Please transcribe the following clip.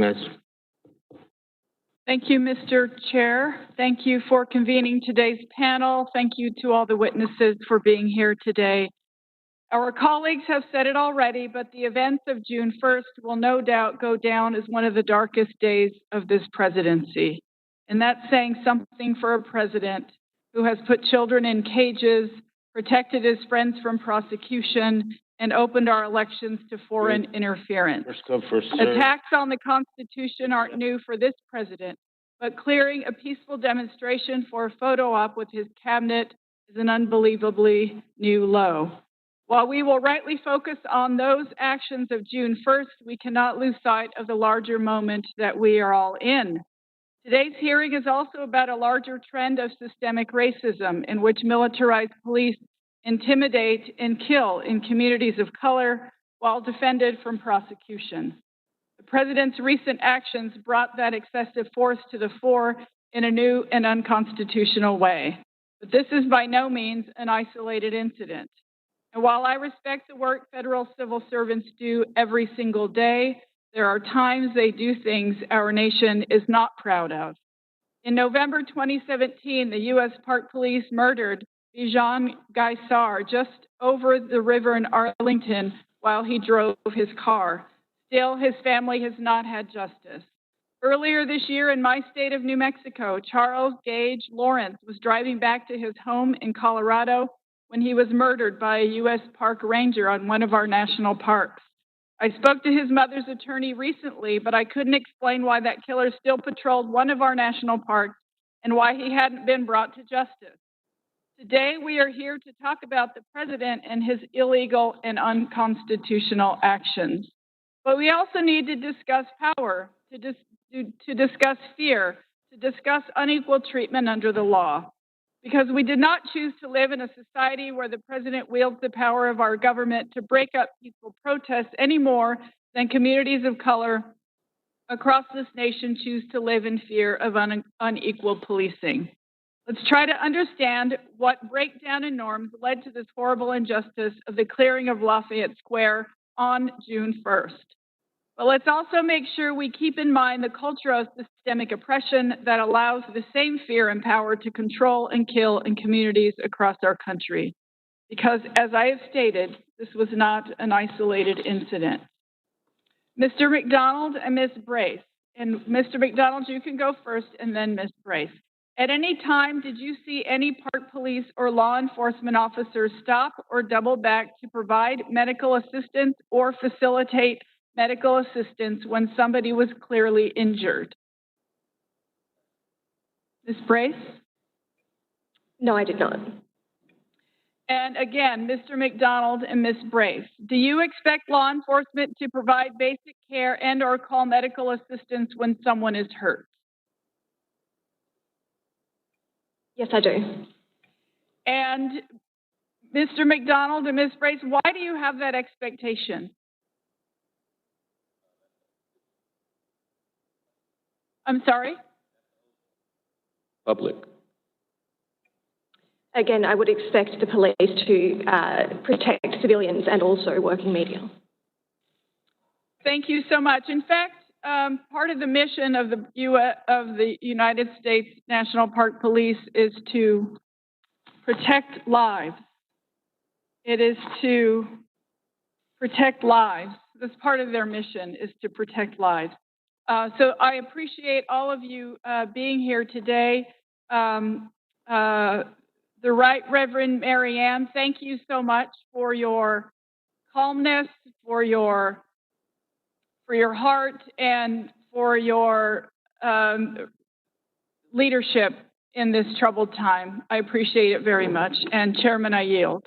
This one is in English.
recognized. Thank you, Mr. Chair. Thank you for convening today's panel. Thank you to all the witnesses for being here today. Our colleagues have said it already, but the events of June 1st will no doubt go down as one of the darkest days of this presidency. And that's saying something for a president who has put children in cages, protected his friends from prosecution, and opened our elections to foreign interference. First come, first served. Attacks on the Constitution aren't new for this president, but clearing a peaceful demonstration for a photo op with his cabinet is an unbelievably new low. While we will rightly focus on those actions of June 1st, we cannot lose sight of the larger moment that we are all in. Today's hearing is also about a larger trend of systemic racism in which militarized police intimidate and kill in communities of color while defended from prosecution. The president's recent actions brought that excessive force to the fore in a new and unconstitutional way. But this is by no means an isolated incident. And while I respect the work federal civil servants do every single day, there are times they do things our nation is not proud of. In November 2017, the U.S. Park Police murdered Bijan Gaisar just over the river in Arlington while he drove his car. Still, his family has not had justice. Earlier this year in my state of New Mexico, Charles Gage Lawrence was driving back to his home in Colorado when he was murdered by a U.S. park ranger on one of our national parks. I spoke to his mother's attorney recently, but I couldn't explain why that killer still patrolled one of our national parks and why he hadn't been brought to justice. Today, we are here to talk about the president and his illegal and unconstitutional actions. But we also need to discuss power, to discuss fear, to discuss unequal treatment under the law. Because we did not choose to live in a society where the president wields the power of our government to break up peaceful protests any more than communities of color across this nation choose to live in fear of unequal policing. Let's try to understand what breakdown in norms led to this horrible injustice of the clearing of Lafayette Square on June 1st. But let's also make sure we keep in mind the culture of systemic oppression that allows the same fear and power to control and kill in communities across our country. Because, as I have stated, this was not an isolated incident. Mr. McDonald and Ms. Brace, and Mr. McDonald, you can go first, and then Ms. Brace. At any time, did you see any park police or law enforcement officers stop or double back to provide medical assistance or facilitate medical assistance when somebody was clearly injured? Ms. Brace? No, I did not. And again, Mr. McDonald and Ms. Brace, do you expect law enforcement to provide basic care and or call medical assistance when someone is hurt? Yes, I do. And Mr. McDonald and Ms. Brace, why do you have that expectation? I'm sorry? Public. Again, I would expect the police to protect civilians and also working media. Thank you so much. In fact, part of the mission of the United States National Park Police is to protect lives. It is to protect lives. That's part of their mission, is to protect lives. So I appreciate all of you being here today. The Right Reverend Mary Ann, thank you so much for your calmness, for your heart, and for your leadership in this troubled time. I appreciate it very much. And Chairman, I yield.